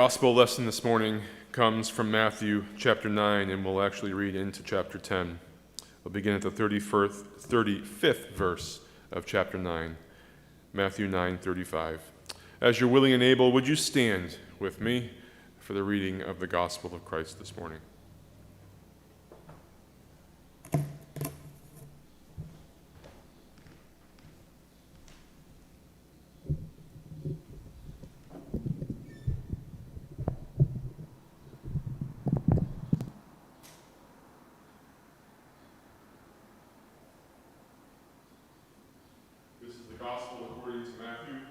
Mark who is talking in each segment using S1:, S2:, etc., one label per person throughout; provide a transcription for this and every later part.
S1: gospel lesson this morning comes from Matthew chapter 9, and we'll actually read into chapter 10. We'll begin at the 35th verse of chapter 9, Matthew 9:35. As you're willing and able, would you stand with me for the reading of the gospel of Christ this morning? Gospel according to Matthew,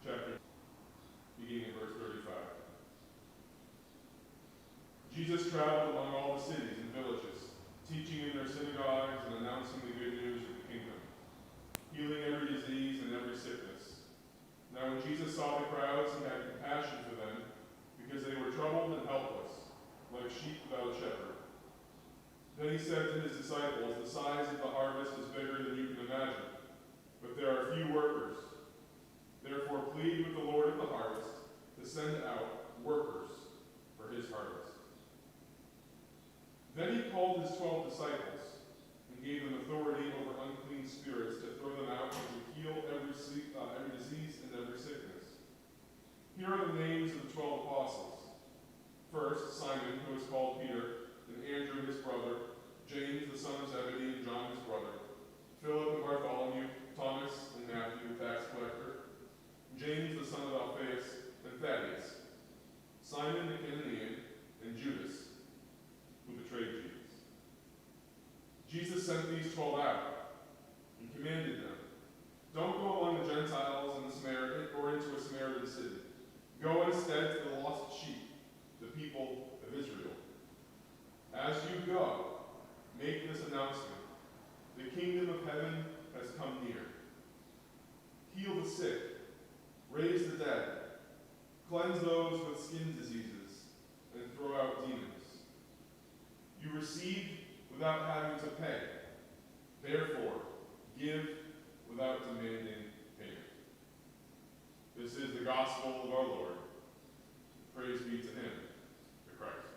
S1: chapter, beginning at verse 35. Jesus traveled among all the cities and villages, teaching in their synagogues and announcing the good news of the kingdom, healing every disease and every sickness. Now when Jesus saw the crowds, he had compassion for them, because they were troubled and helpless, like sheep without a shepherd. Then he said to his disciples, "The size of the harvest is bigger than you can imagine, but there are few workers. Therefore plead with the Lord of the harvest to send out workers for his harvest." Then he called his 12 disciples and gave them authority over unclean spirits to throw them out and to heal every disease and every sickness. Here are the names of the 12 apostles. First, Simon, who is called Peter, and Andrew his brother, James the son of Zebedee and John his brother, Philip and Bartholomew, Thomas and Matthew, the tax collector, James the son of Alphaeus, and Thaddeus, Simon the Canaanian, and Judas, who betrayed Jesus. Jesus sent these 12 out and commanded them, "Don't go among the Gentiles and the Samaritan or into a Samaritan city. Go instead to the lost sheep, the people of Israel. As you go, make this announcement: the kingdom of heaven has come near. Heal the sick, raise the dead, cleanse those with skin diseases, and throw out demons. You receive without having to pay. Therefore, give without demanding payment." This is the gospel of our Lord. Praise be to him, the Christ.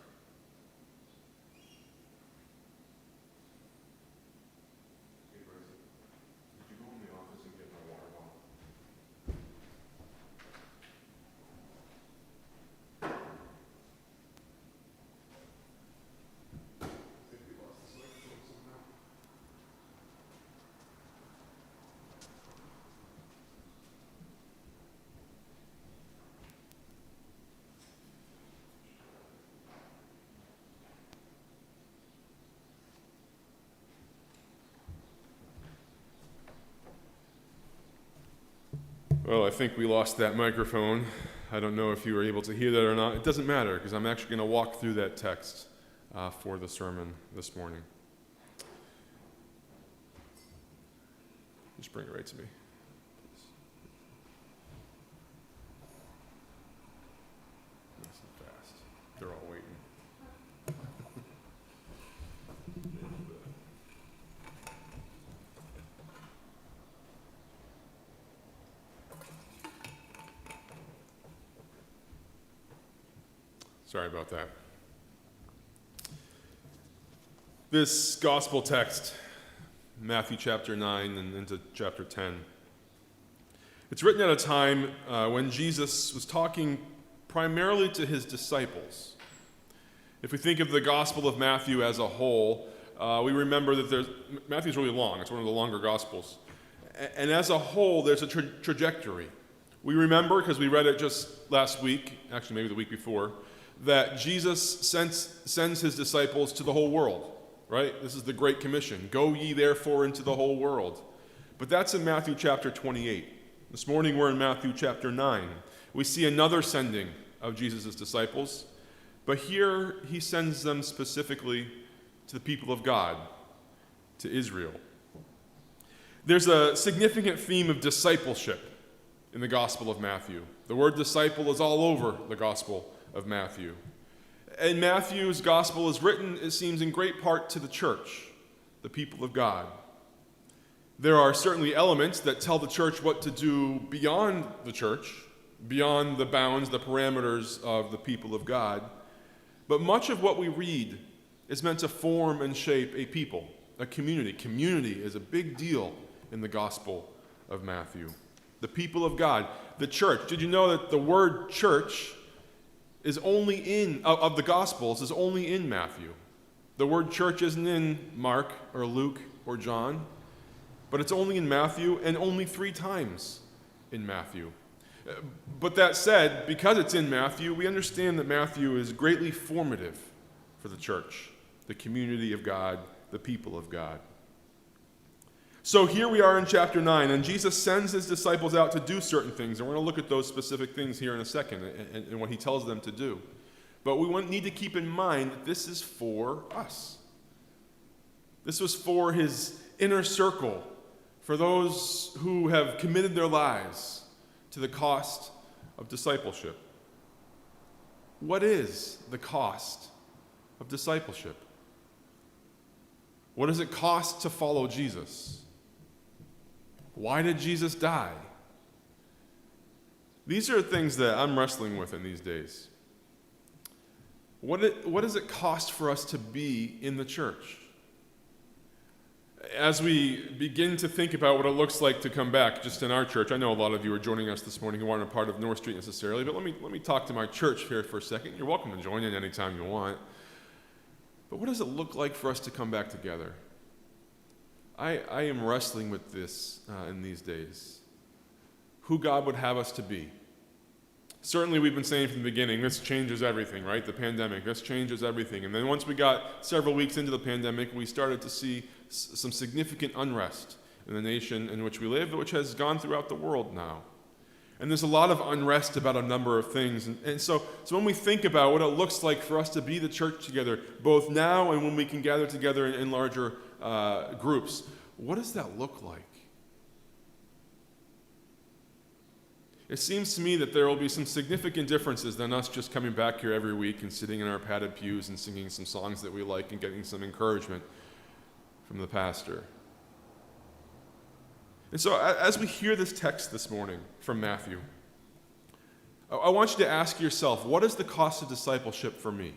S1: Well, I think we lost that microphone. I don't know if you were able to hear that or not. It doesn't matter, because I'm actually going to walk through that text for the sermon this morning. Just bring it right to me. Nice and fast. They're all waiting. Sorry about that. This gospel text, Matthew chapter 9 and into chapter 10, it's written at a time when Jesus was talking primarily to his disciples. If we think of the Gospel of Matthew as a whole, we remember that Matthew's really long. It's one of the longer Gospels. And as a whole, there's a trajectory. We remember, because we read it just last week, actually maybe the week before, that Jesus sends his disciples to the whole world, right? This is the Great Commission. Go ye therefore into the whole world. But that's in Matthew chapter 28. This morning we're in Matthew chapter 9. We see another sending of Jesus' disciples, but here he sends them specifically to the people of God, to Israel. There's a significant theme of discipleship in the Gospel of Matthew. The word disciple is all over the Gospel of Matthew. And Matthew's gospel is written, it seems, in great part to the church, the people of God. There are certainly elements that tell the church what to do beyond the church, beyond the bounds, the parameters of the people of God. But much of what we read is meant to form and shape a people, a community. Community is a big deal in the Gospel of Matthew. The people of God, the church. Did you know that the word church is only of the Gospels, is only in Matthew? The word church isn't in Mark or Luke or John, but it's only in Matthew and only 3 times in Matthew. But that said, because it's in Matthew, we understand that Matthew is greatly formative for the church, the community of God, the people of God. So here we are in chapter 9, and Jesus sends his disciples out to do certain things, and we're going to look at those specific things here in a second and what he tells them to do. But we need to keep in mind that this is for us. This was for his inner circle, for those who have committed their lives to the cost of discipleship. What is the cost of discipleship? What does it cost to follow Jesus? Why did Jesus die? These are things that I'm wrestling with in these days. What does it cost for us to be in the church? As we begin to think about what it looks like to come back just in our church, I know a lot of you are joining us this morning who aren't a part of North Street necessarily, but let me talk to my church here for a second. You're welcome to join in anytime you want. But what does it look like for us to come back together? I am wrestling with this in these days. Who God would have us to be. Certainly we've been saying from the beginning, this changes everything, right? The pandemic, this changes everything. And then once we got several weeks into the pandemic, we started to see some significant unrest in the nation in which we live, which has gone throughout the world now. And there's a lot of unrest about a number of things. And so when we think about what it looks like for us to be the church together, both now and when we can gather together in larger groups, what does that look like? It seems to me that there will be some significant differences than us just coming back here every week and sitting in our padded pews and singing some songs that we like and getting some encouragement from the pastor. And so as we hear this text this morning from Matthew, I want you to ask yourself, what is the cost of discipleship for me?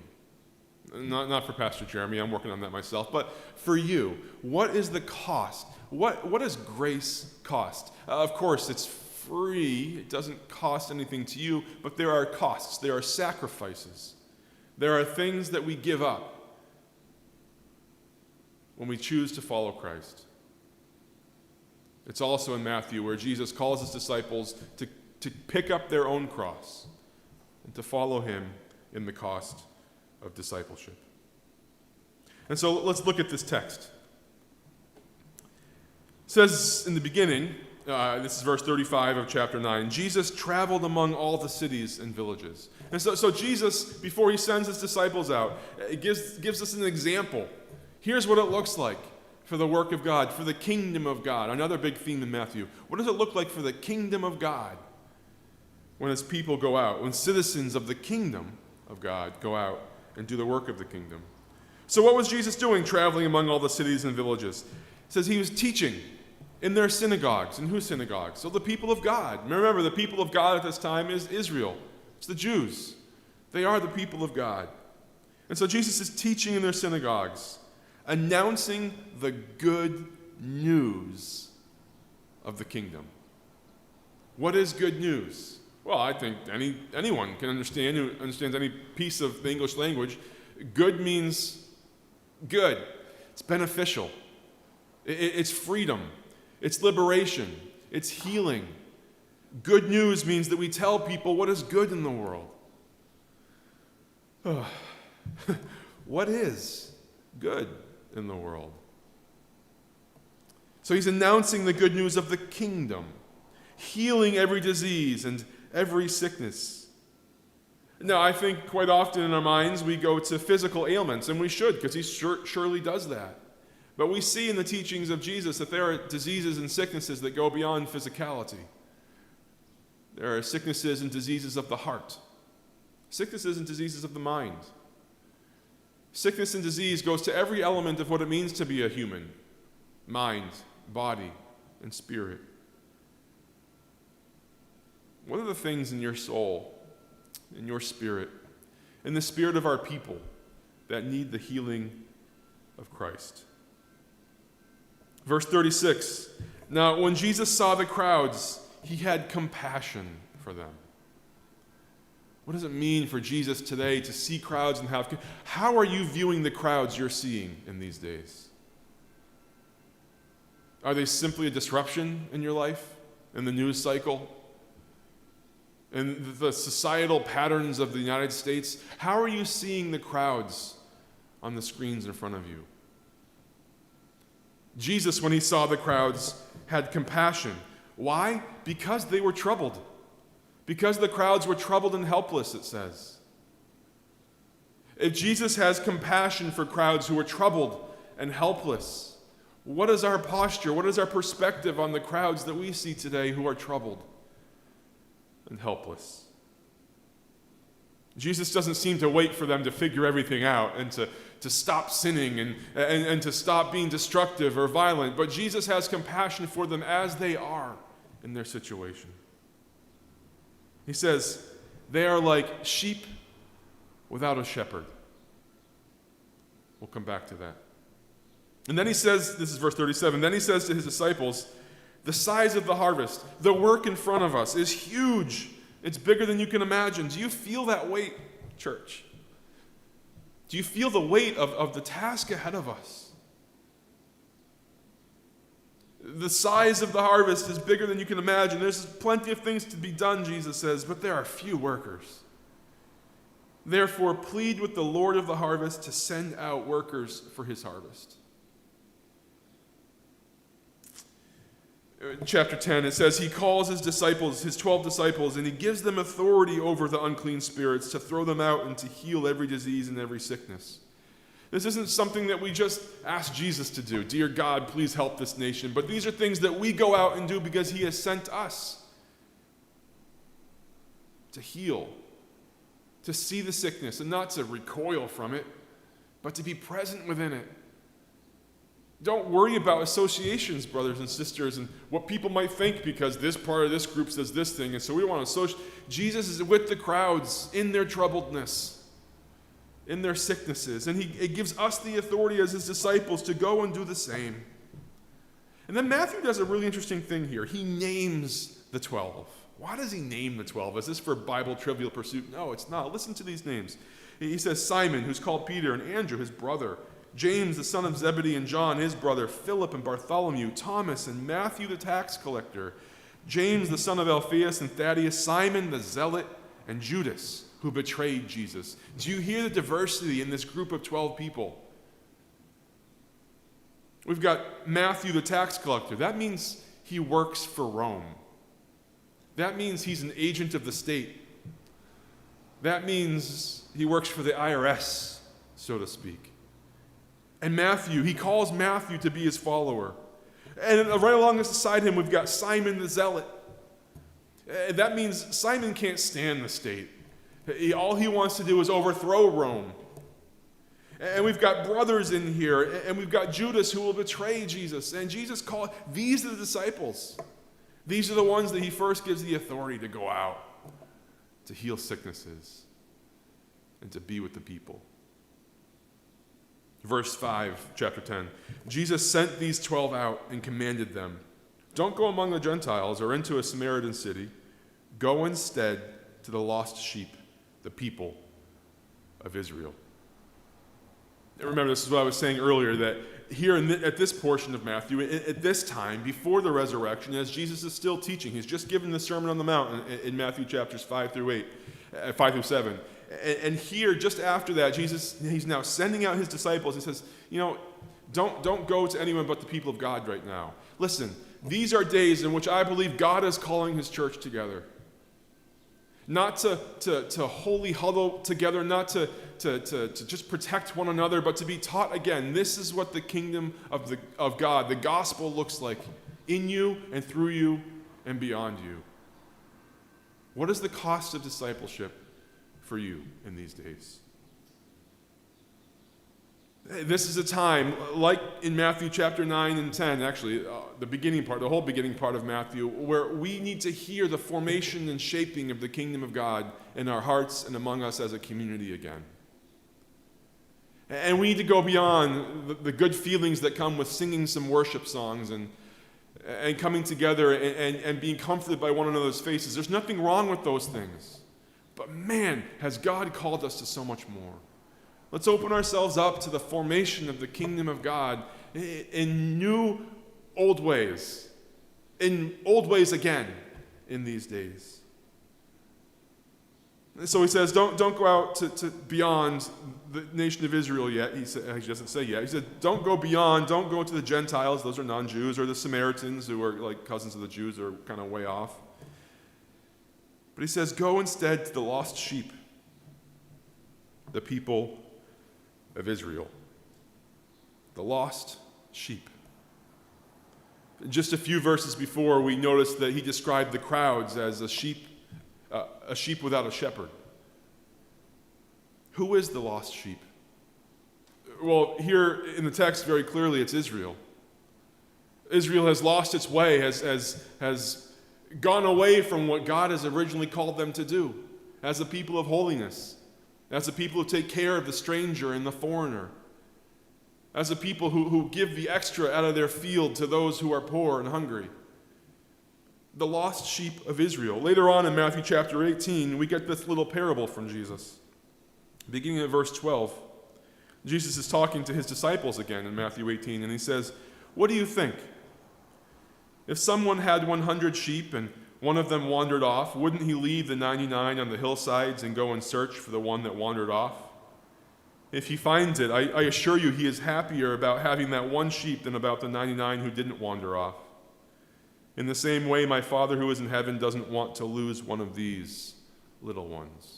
S1: Not for Pastor Jeremy, I'm working on that myself, but for you, what is the cost? What does grace cost? Of course, it's free. It doesn't cost anything to you, but there are costs. There are sacrifices. There are things that we give up when we choose to follow Christ. It's also in Matthew where Jesus calls his disciples to pick up their own cross and to follow him in the cost of discipleship. And so let's look at this text. It says in the beginning, this is verse 35 of chapter 9, Jesus traveled among all the cities and villages. And so Jesus, before he sends his disciples out, gives us an example. Here's what it looks like for the work of God, for the kingdom of God. Another big theme in Matthew. What does it look like for the kingdom of God when his people go out, when citizens of the kingdom of God go out and do the work of the kingdom? So what was Jesus doing traveling among all the cities and villages? It says he was teaching in their synagogues. And whose synagogues? So the people of God. Remember, the people of God at this time is Israel. It's the Jews. They are the people of God. And so Jesus is teaching in their synagogues, announcing the good news of the kingdom. What is good news? Well, I think anyone can understand who understands any piece of the English language. Good means good. It's beneficial. It's freedom. It's liberation. It's healing. Good news means that we tell people what is good in the world. What is good in the world? So he's announcing the good news of the kingdom, healing every disease and every sickness. Now, I think quite often in our minds we go to physical ailments, and we should, because he surely does that. But we see in the teachings of Jesus that there are diseases and sicknesses that go beyond physicality. There are sicknesses and diseases of the heart, sicknesses and diseases of the mind. Sickness and disease goes to every element of what it means to be a human: mind, body, and spirit. What are the things in your soul, in your spirit, in the spirit of our people that need the healing of Christ? Verse 36, now when Jesus saw the crowds, he had compassion for them. What does it mean for Jesus today to see crowds and have... How are you viewing the crowds you're seeing in these days? Are they simply a disruption in your life, in the news cycle, in the societal patterns of the United States? How are you seeing the crowds on the screens in front of you? Jesus, when he saw the crowds, had compassion. Why? Because they were troubled. Because the crowds were troubled and helpless, it says. If Jesus has compassion for crowds who are troubled and helpless, what is our posture? What is our perspective on the crowds that we see today who are troubled and helpless? Jesus doesn't seem to wait for them to figure everything out and to stop sinning and to stop being destructive or violent, but Jesus has compassion for them as they are in their situation. He says, they are like sheep without a shepherd. We'll come back to that. And then he says, this is verse 37, then he says to his disciples, the size of the harvest, the work in front of us is huge. It's bigger than you can imagine. Do you feel that weight, church? Do you feel the weight of the task ahead of us? The size of the harvest is bigger than you can imagine. There's plenty of things to be done, Jesus says, but there are few workers. Therefore, plead with the Lord of the harvest to send out workers for his harvest. In chapter 10, it says he calls his disciples, his 12 disciples, and he gives them authority over the unclean spirits to throw them out and to heal every disease and every sickness. This isn't something that we just ask Jesus to do. Dear God, please help this nation. But these are things that we go out and do because he has sent us to heal, to see the sickness, and not to recoil from it, but to be present within it. Don't worry about associations, brothers and sisters, and what people might think because this part of this group says this thing, and so we want to associate. Jesus is with the crowds in their troubledness, in their sicknesses, and he gives us the authority as his disciples to go and do the same. And then Matthew does a really interesting thing here. He names the 12. Why does he name the 12? Is this for Bible trivial pursuit? No, it's not. Listen to these names. He says Simon, who's called Peter, and Andrew, his brother, James, the son of Zebedee, and John, his brother, Philip and Bartholomew, Thomas and Matthew, the tax collector, James, the son of Alphaeus and Thaddeus, Simon, the zealot, and Judas, who betrayed Jesus. Do you hear the diversity in this group of 12 people? We've got Matthew, the tax collector. That means he works for Rome. That means he's an agent of the state. That means he works for the IRS, so to speak. And Matthew, he calls Matthew to be his follower. And right alongside him, we've got Simon the zealot. That means Simon can't stand the state. All he wants to do is overthrow Rome. And we've got brothers in here, and we've got Judas who will betray Jesus. And Jesus called, these are the disciples. These are the ones that he first gives the authority to go out, to heal sicknesses, and to be with the people. Verse 5, chapter 10. Jesus sent these 12 out and commanded them, don't go among the Gentiles or into a Samaritan city. Go instead to the lost sheep, the people of Israel. And remember, this is what I was saying earlier, that here at this portion of Matthew, at this time, before the resurrection, as Jesus is still teaching, he's just given the Sermon on the Mount in Matthew chapters 5 through 7. And here, just after that, Jesus, he's now sending out his disciples. He says, don't go to anyone but the people of God right now. Listen, these are days in which I believe God is calling his church together. Not to wholly huddle together, not to just protect one another, but to be taught again. This is what the kingdom of God, the gospel, looks like in you and through you and beyond you. What is the cost of discipleship for you in these days? This is a time, like in Matthew chapter 9 and 10, actually, the whole beginning part of Matthew, where we need to hear the formation and shaping of the kingdom of God in our hearts and among us as a community again. And we need to go beyond the good feelings that come with singing some worship songs and coming together and being comforted by one another's faces. There's nothing wrong with those things. But man, has God called us to so much more. Let's open ourselves up to the formation of the kingdom of God in new, old ways. In old ways again in these days. And so he says, don't go out to beyond the nation of Israel yet. He doesn't say yet. He said, don't go beyond, don't go to the Gentiles, those are non-Jews, or the Samaritans who are like cousins of the Jews or kind of way off. But he says, go instead to the lost sheep, the people of Israel. The lost sheep. Just a few verses before, we noticed that he described the crowds as a sheep without a shepherd. Who is the lost sheep? Well, here in the text, very clearly, it's Israel. Israel has lost its way, has gone away from what God has originally called them to do as a people of holiness, as a people who take care of the stranger and the foreigner, as a people who give the extra out of their field to those who are poor and hungry. The lost sheep of Israel. Later on in Matthew chapter 18, we get this little parable from Jesus. Beginning at verse 12, Jesus is talking to his disciples again in Matthew 18, and he says, "What do you think? If someone had 100 sheep and one of them wandered off, wouldn't he leave the 99 on the hillsides and go and search for the one that wandered off? If he finds it, I assure you he is happier about having that one sheep than about the 99 who didn't wander off. In the same way, my Father who is in heaven doesn't want to lose one of these little ones."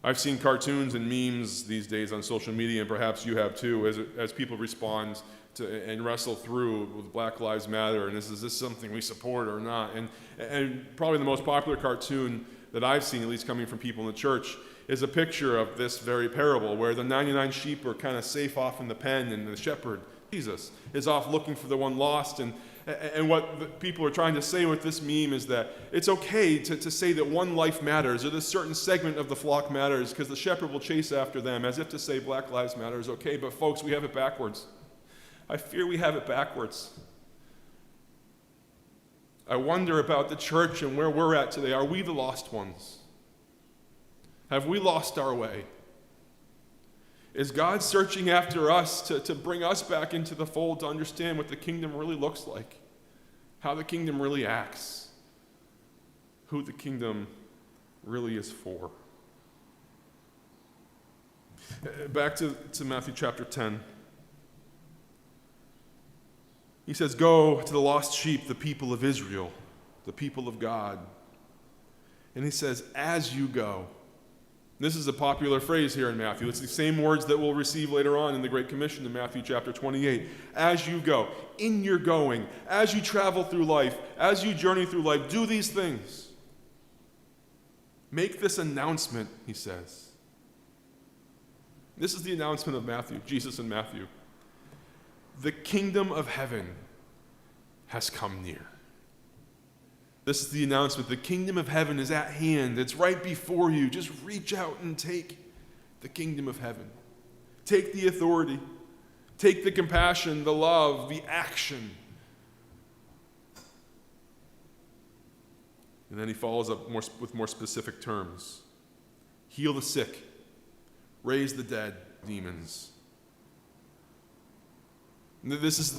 S1: I've seen cartoons and memes these days on social media, and perhaps you have too, as people respond to and wrestle through with Black Lives Matter, and is this something we support or not? And probably the most popular cartoon that I've seen, at least coming from people in the church, is a picture of this very parable, where the 99 sheep are kind of safe off in the pen, and the shepherd, Jesus, is off looking for the one lost. And what the people are trying to say with this meme is that it's okay to say that one life matters, or this certain segment of the flock matters, because the shepherd will chase after them, as if to say Black Lives Matter is okay. But folks, we have it backwards. I fear we have it backwards. I wonder about the church and where we're at today. Are we the lost ones? Have we lost our way? Is God searching after us to bring us back into the fold, to understand what the kingdom really looks like, how the kingdom really acts, who the kingdom really is for? Back to Matthew chapter 10. He says, "Go to the lost sheep, the people of Israel, the people of God." And he says, "As you go." This is a popular phrase here in Matthew. It's the same words that we'll receive later on in the Great Commission in Matthew chapter 28. As you go, in your going, as you travel through life, as you journey through life, do these things. Make this announcement, he says. This is the announcement of Matthew, Jesus in Matthew. The kingdom of heaven has come near. This is the announcement. The kingdom of heaven is at hand. It's right before you. Just reach out and take the kingdom of heaven. Take the authority. Take the compassion, the love, the action. And then he follows up with more specific terms. Heal the sick. Raise the dead, demons. This is